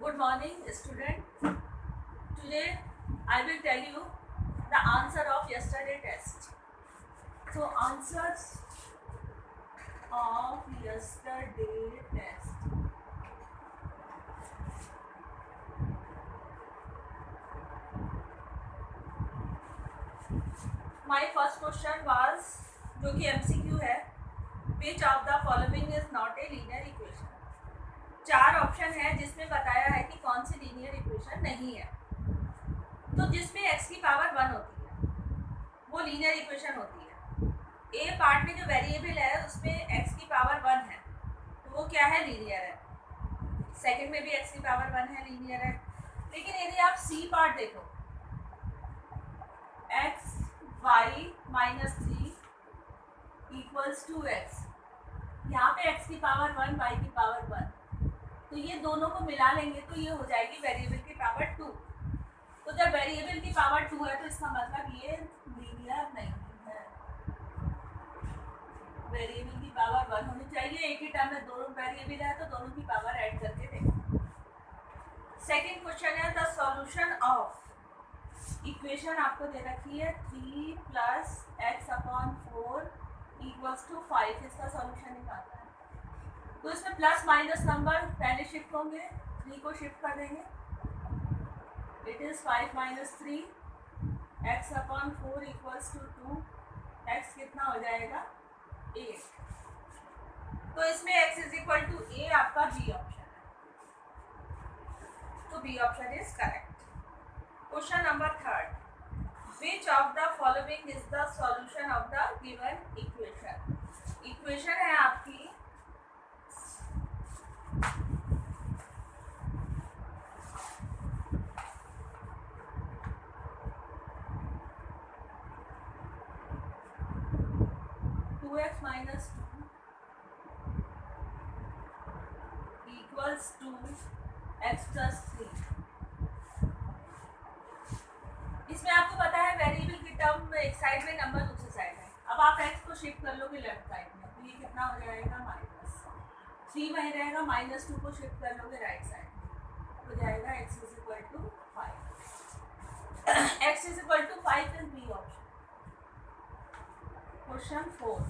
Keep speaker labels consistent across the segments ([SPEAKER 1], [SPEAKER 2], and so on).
[SPEAKER 1] Good morning, student. Today I will tell you the answer of yesterday test. So answers of yesterday test. My first question was जो कि MCQ है, which of the following is not a linear equation. 4 option है जिसमें बताया है कि कौन सी linear equation नहीं है. तो जिसमें x की पावर 1 होती है वो लीनियर इक्वेशन होती है. ए पार्ट में जो वेरिएबल है उसमें x की पावर 1 है तो वो क्या है, लीनियर है. सेकंड में भी x की पावर 1 है, लीनियर है. लेकिन यदि आप सी पार्ट देखो, x y minus 3 equals to x, यहाँ पे x की पावर 1 y की पावर 1, तो ये दोनों को मिला लेंगे तो ये हो जाएगी वेरिएबल की पावर 2. तो जब वेरिएबल की पावर 2 है तो इसका मतलब ये लीनियर नहीं है. वेरिएबल की पावर 1 होनी चाहिए. एक ही टाइम में दोनों वेरिएबल है तो दोनों की पावर ऐड करके देखो. सेकंड क्वेश्चन है द सॉल्यूशन ऑफ इक्वेशन आपको दे रखी है 3 plus x upon 4 equals to 5. इसका सॉल्यूशन निकालना है. तो इसमें प्लस माइनस नंबर पहले शिफ्ट होंगे, 3 को शिफ्ट कर देंगे. It is 5 minus 3 x upon 4 equals to 2. X कितना हो जाएगा, 8. तो इसमें x is equal to a आपका बी ऑप्शन है. तो B option is correct. Question number 3, which of the following is the solution of the given equation. Equation है आपकी 2x minus 2 equals to x plus 3. इसमें आपको पता है variable की टर्म में एक साइड में, नंबर दूसरी साइड में. अब आप x को शिफ्ट कर लोगे लेफ्ट साइड में तो ये कितना हो जाएगा, माइनस 3 वहीं रहेगा. माइनस 2 को शिफ्ट कर लोगे राइट साइड में हो जाएगा x is equal to 5. x is equal to 5 is B option. Question 4.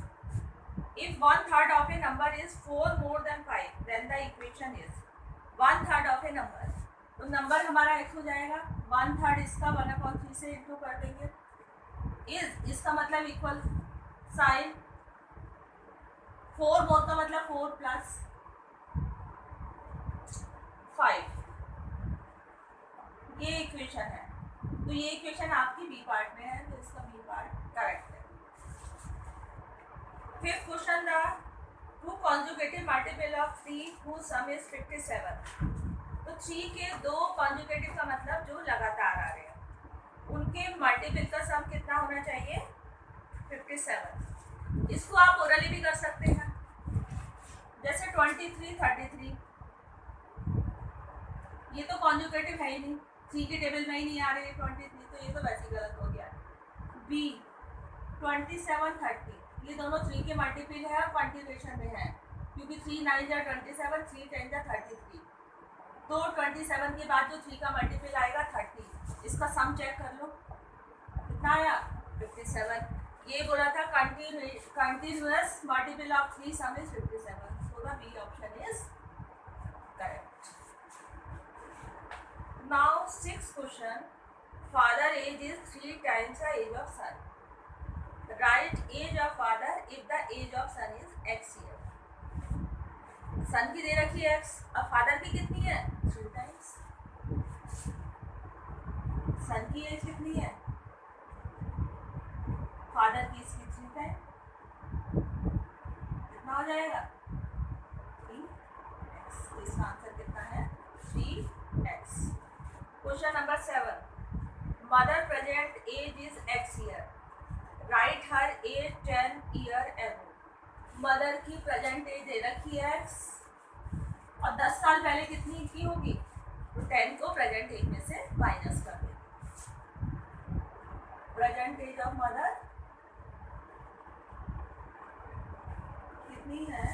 [SPEAKER 1] If 1/3 of a number is 4 more than 5, then the equation is 1/3 of a number. तो number हमारा x हो जाएगा. 1/3 इसका 1/3 से इंटू कर देंगे. इज इसका मतलब इक्वल साइन. 4 मोर का मतलब 4 प्लस 5. ये इक्वेशन है. तो ये इक्वेशन आपकी बी पार्ट में है तो इसका बी पार्ट करेक्ट है. Fifth question, the two conjugative multiple of 3 whose sum is 57. तो 3 के 2 कॉन्जुगेटिव का मतलब जो लगातार आ रहे हैं, उनके मल्टीपल का सम कितना होना चाहिए, 57. इसको आप ओरली भी कर सकते हैं. जैसे 23 33, ये तो कॉन्जुगेटिव है ही नहीं, 3 के टेबल में ही नहीं आ रहे 23, तो ये तो वैसे गलत हो गया. बी 27 30, ये दोनों 3 के मल्टीपल है और कॉन्टिन्यूएशन में है क्योंकि 3 9 जा 27, 3 10 जा 33. तो 27 के बाद जो 3 का मल्टीपल आएगा 30. इसका सम चेक कर लो कितना आया, 57. ये बोला था continuous multiple of 3 sum is 57. So the B option is correct. Now sixth question, father age is 3 times the age of son. Write age of father if the age of son is x year. सन की दे रखी है x, अब father की कितनी है, 3 times. सन की as कितनी है, फादर की इसकी 3 टाइम. कितना हो जाएगा, 3x. तो इसका आंसर कितना है, 3x. Question number 7, mother present age is x year. Right her age 10 year ago. Mother की प्रेजेंट एज दे रखी है x और 10 साल पहले कितनी की होगी, तो 10 को प्रेजेंट एज में से माइनस कर देंगे. प्रेजेंट एज ऑफ मदर कितनी है,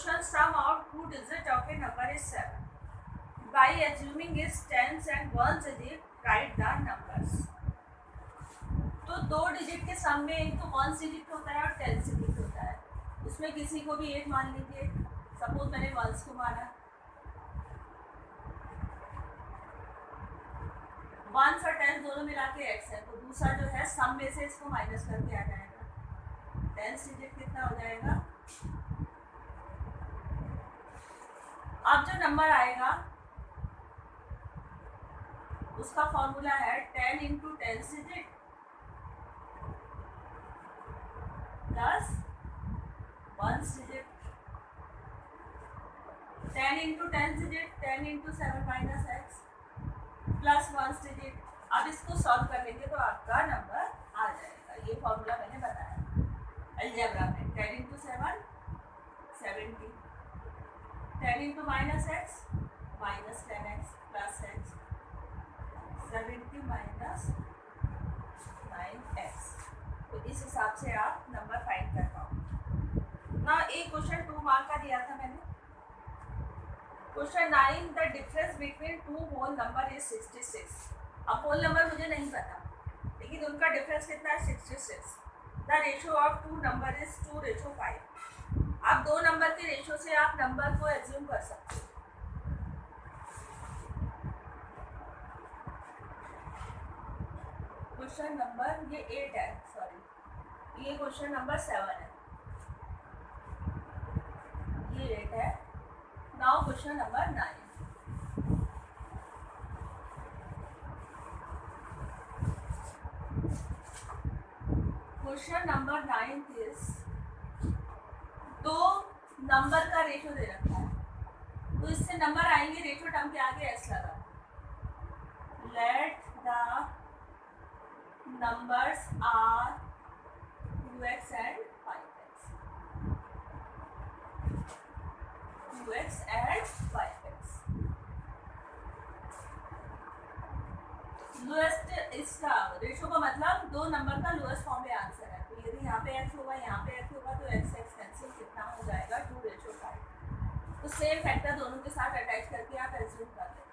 [SPEAKER 1] question, sum of two digit of a number is 7. By assuming its tens and ones digit, write the numbers. तो दो डिजिट के सम में एक तो वन डिजिट होता है और 10 डिजिट होता है, उसमें किसी को भी 8 मान लीजिए। सपोज मैंने वंस को माना, वंस और 10 दोनों मिला के x है, तो दूसरा जो है सम में से इसको माइनस करके आ जाएगा। 10 डिजिट कितना हो जाएगा? अब जो नंबर आएगा उसका फॉर्मूला है 10 into 10 digit plus 1 digit. 10 into 10 digit 10 into 7 minus x plus 1 digit. अब इसको सॉल्व कर लेंगे तो आपका नंबर आ जाएगा। ये फॉर्मूला मैंने बताया अलजेब्रा में। 10 into 7 70, 10 into minus x minus 10x plus x 70 minus 9x। तो इस हिसाब से आप नंबर फाइंड कर पाओगे ना। एक क्वेश्चन 2 मार्क का दिया था मैंने। Question 9, the difference between two whole number is 66। अब होल नंबर मुझे नहीं पता, लेकिन उनका डिफरेंस कितना है? 66। The ratio of two number is 2:5। आप दो नंबर के रेशियो से आप नंबर को एज्यूम कर सकते हो। क्वेश्चन नंबर ये 8 है, सॉरी ये क्वेश्चन नंबर 7 है, ये 8 है। Now question number 9। Question number 9 is, दो नंबर का रेशियो दे रखा है, तो इससे नंबर आएंगे रेशियो टर्म के आगे एस लगा। Let the numbers are 2x and 5x, 2x and 5x। Lowest इसका रेशियो का मतलब दो नंबर का लोएस्ट फॉर्म में आंसर है। तो यदि यहाँ पे x होगा, यहाँ पे x होगा, तो x x कैंसिल कितना हो जाएगा? 2:5। तो सेम फैक्टर दोनों के साथ अटैच करके आप एज्यूम कर लें।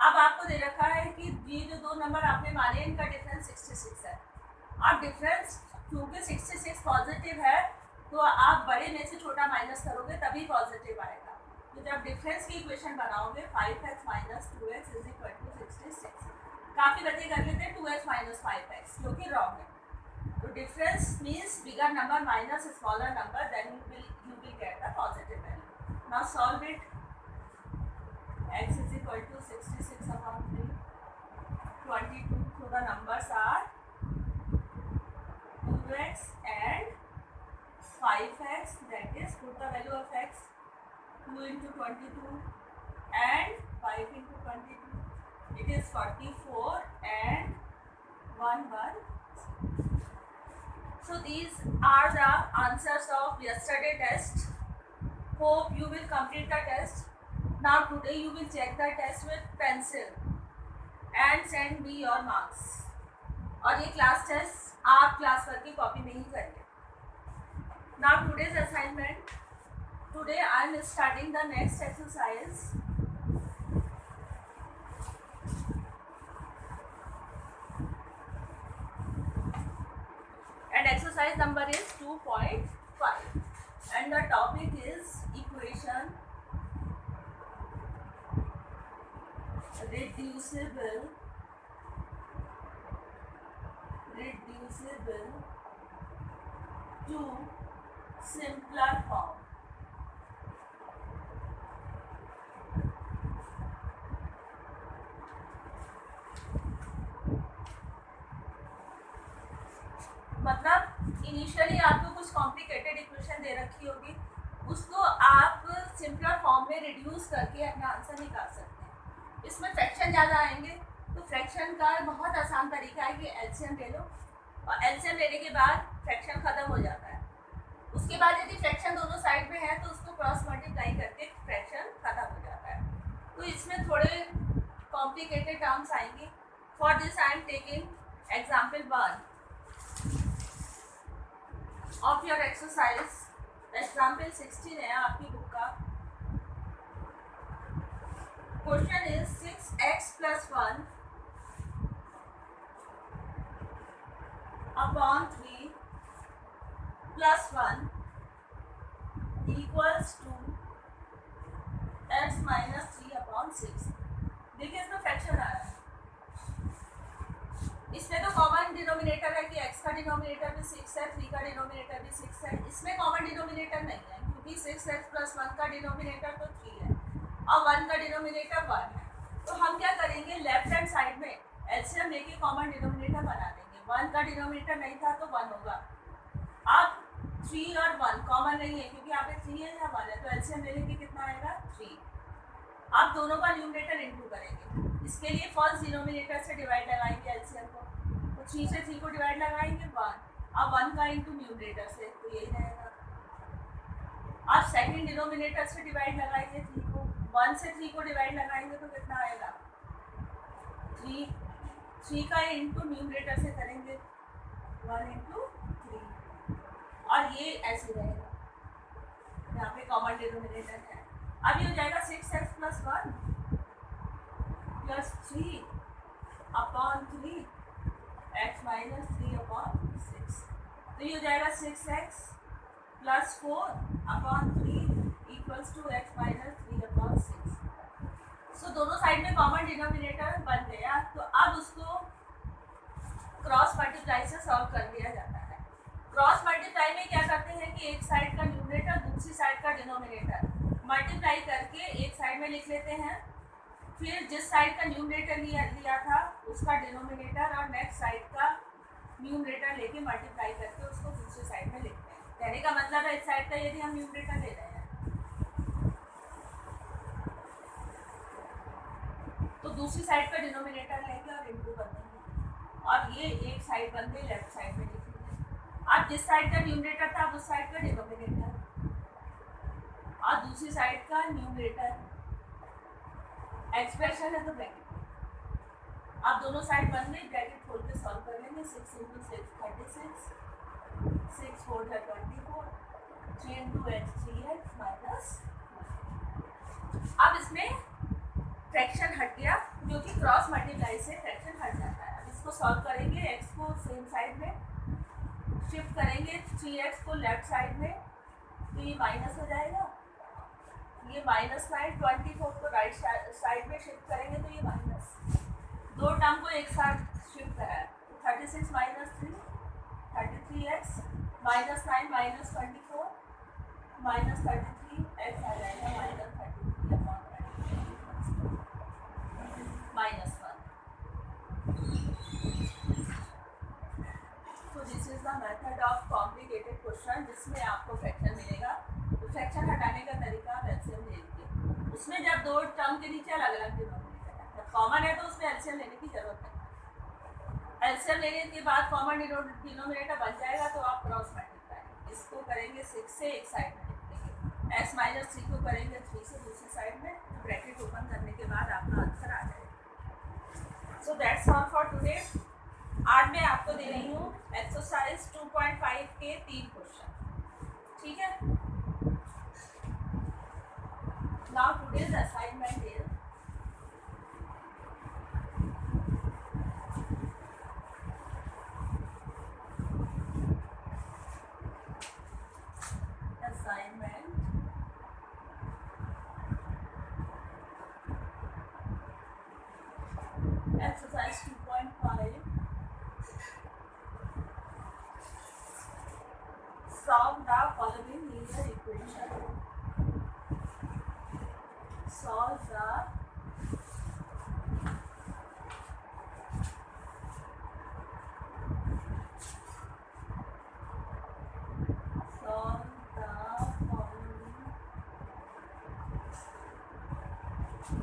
[SPEAKER 1] अब आपको दे रखा है कि ये जो दो नंबर आपने माने इनका डिफरेंस 66 है। आप डिफरेंस क्योंकि 66 पॉजिटिव है, तो आप बड़े में से छोटा माइनस करोगे तभी पॉजिटिव आएगा। तो जब डिफरेंस की इक्वेशन बनाओगे 5x minus 2x is equal to 66। काफ़ी बच्चे कर लेते हैं 2x माइनस 5x, जो कि रॉन्ग है। तो difference means bigger number minus smaller number, then you will get the positive value. Now solve it. x is equal to 66 upon 3, 22. So the numbers are 2x and 5x. That is, put the value of x, 2 into 22 and 5 into 22. It is 44 and 1. So these are the answers of yesterday test. Hope you will complete the test. Now today you will check the test with pencil and send me your marks. और ये class test आप class work की copy में ही करिए। Now today's assignment. Today I am starting the next exercise. And exercise number is 2.5. And the topic is equation reducible to simpler form। मतलब initially आपको कुछ complicated equation दे रखी होगी, उसको आप सिंपलर फॉर्म में रिड्यूस करके अपना आंसर निकाल सकते हैं। इसमें फ्रैक्शन ज़्यादा आएंगे, तो फ्रैक्शन का बहुत आसान तरीका है कि एलसीएम ले लो, और एलसीएम लेने के बाद फ्रैक्शन ख़त्म हो जाता है। उसके बाद यदि फ्रैक्शन दोनों साइड में है तो उसको क्रॉस मल्टीप्लाई करके फ्रैक्शन ख़त्म हो जाता है। तो इसमें थोड़े कॉम्प्लिकेटेड टर्म्स आएंगे। For this I am taking example 1 of your exercise example 16 है आपकी बुक का। Question is 6x + 1 upon 3 + 1 equals to x - 3 upon 6। देखिए इसमें फ्रैक्शन आ रहा है, इसमें तो कॉमन डिनोमिनेटर है कि x का डिनोमिनेटर भी 6 है, 3 का डिनोमिनेटर भी 6 है। इसमें कॉमन डिनोमिनेटर नहीं है क्योंकि 6x + 1 का डिनोमिनेटर तो 3 है और 1 का डिनोमिनेटर 1 है। तो हम क्या करेंगे, लेफ्ट हैंड साइड में एलसीएम लेके कॉमन डिनोमिनेटर बना देंगे। 1 का डिनोमिनेटर नहीं था तो 1 होगा। अब 3 और 1 कॉमन नहीं है क्योंकि यहाँ पे 3 है या 1 है, तो एलसीएम ले लेंगे, कितना आएगा 3। अब दोनों का न्यूमरेटर इंटू करेंगे। इसके लिए फर्स्ट डिनोमिनेटर से डिवाइड लगाएंगे एलसीएम को, तो 3 से 3 को डिवाइड लगाएंगे 1। अब 1 का इंटू न्यूमरेटर से, तो यही रहेगा। अब सेकंड डिनोमिनेटर से डिवाइड लगाएंगे 3 को, 1 से 3 को डिवाइड लगाएंगे तो कितना आएगा 3। 3 का इंटू न्यूमरेटर से करेंगे 1 × 3, और ये ऐसे रहेगा। यहाँ पे कॉमन डिनोमिनेटर है। अब ये हो जाएगा 6x + 1 + 3 अपॉन 3 x - 3 अपॉन 6। तो ये हो जाएगा 6x + 4 upon 3 equals to x - 3 upon 6। So दोनों साइड में कॉमन डिनोमिनेटर बन गया। तो अब उसको क्रॉस मल्टीप्लाई से सॉल्व कर दिया जाता है। क्रॉस मल्टीप्लाई में क्या करते हैं कि एक साइड का न्यूमरेटर दूसरी साइड का डिनोमिनेटर मल्टीप्लाई करके एक साइड में लिख लेते हैं, फिर जिस साइड का न्यूमरेटर लिया था उसका डिनोमिनेटर और नेक्स्ट साइड का न्यूमरेटर लेके मल्टीप्लाई करके उसको दूसरी साइड में लिखते हैं। कहने का मतलब है इस साइड का यदि हम न्यूमरेटर ले रहे हैं तो दूसरी साइड का डिनोमिनेटर लेंगे और इंटू कर देंगे, और ये एक साइड बन गई, लेफ्ट साइड में लिखेंगे। अब जिस साइड का न्यूमरेटर था उस साइड का डिनोमिनेटर और दूसरी साइड का न्यूमरेटर। एक्सप्रेशन है तो ब्रैकेट। अब दोनों साइड बन गई, ब्रैकेट खोल के सॉल्व कर लेंगे। 6 × 6 36, 6 4 24, 3 × x 3x - अब इसमें फ्रैक्शन हट गया क्योंकि क्रॉस मल्टीप्लाई से फ्रैक्शन हट जाता है। अब इसको सॉल्व करेंगे, x को सेम साइड में शिफ्ट करेंगे, 3x को लेफ्ट साइड में, तो ये माइनस हो जाएगा। ये माइनस साइड 24 को राइट साइड में शिफ्ट करेंगे तो ये माइनस। दो टर्म को एक साथ शिफ्ट करा है, तो 36 - 3 33x -9 -24 -33 x आ जाएगा -33 अपॉन -1। तो this is the method of complicated question जिसमें आपको फ्रैक्शन मिलेगा। तो फ्रैक्शन हटाने का तरीका एलसीएम ले लीजिए। उसमें जब दो टर्म के नीचे अलग अलग डिनोमिनेटर है, जब कॉमन है तो उसमें एलसीएम लेने की जरूरत नहीं। एलसीएम लेने के बाद कॉमन डिनोमिनेटर बन जाएगा तो आप क्रॉस मल्टीप्लाई इसको करेंगे 6 से एक साइड में लिख देंगे, x - 3 को करेंगे 3 से दूसरी साइड में, ब्रैकेट ओपन करने के बाद आपका आंसर आ जाएगा। So that's all for today. आज मैं आपको दे रही हूँ एक्सरसाइज 2.5 के 3 क्वेश्चन, ठीक है। Now today's assignment is exercise 2.5 solve the following linear equation. Solve the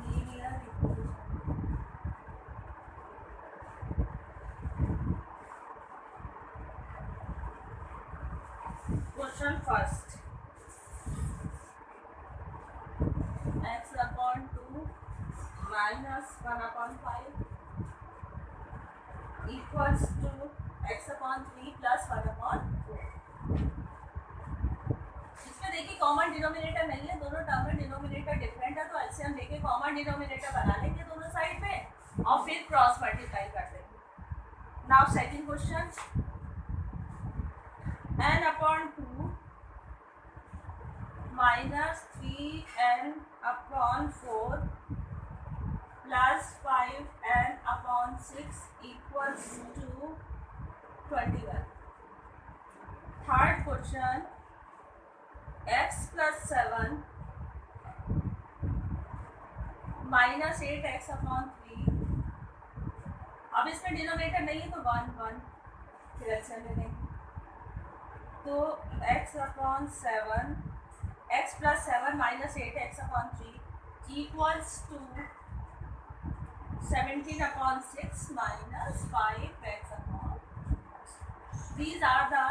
[SPEAKER 1] linear equation. Question first. X upon 2 minus 1 upon 5 equals to x upon 3 plus 1 upon 4. इसमें इसमें देखिए कॉमन डिनोमिनेटर नहीं है, दोनों टर्म में डिनोमिनेटर डिफरेंट है, तो LCM लेके कॉमन डिनोमिनेटर बना लेंगे दोनों साइड में और फिर क्रॉस मल्टीप्लाई कर देंगे। Now second question, n/2 minus 3n/4 plus 5n/6 equals to 21. Third question, x plus 7 minus 8x/3. अब इसमें डिनोमिनेटर नहीं है तो 1 1 फिर एलसीएम ले लेंगे, तो x/7 x plus 7 minus 8x/3 equals to 17/6 minus 5x/. These are the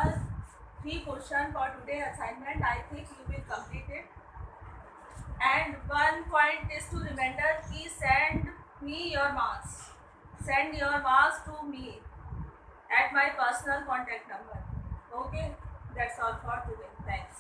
[SPEAKER 1] 3 questions for today's assignment. I think you will complete it. And one point is to remember, please send me your marks. Send your marks to me at my personal contact number. Okay, that's all for today. Thanks.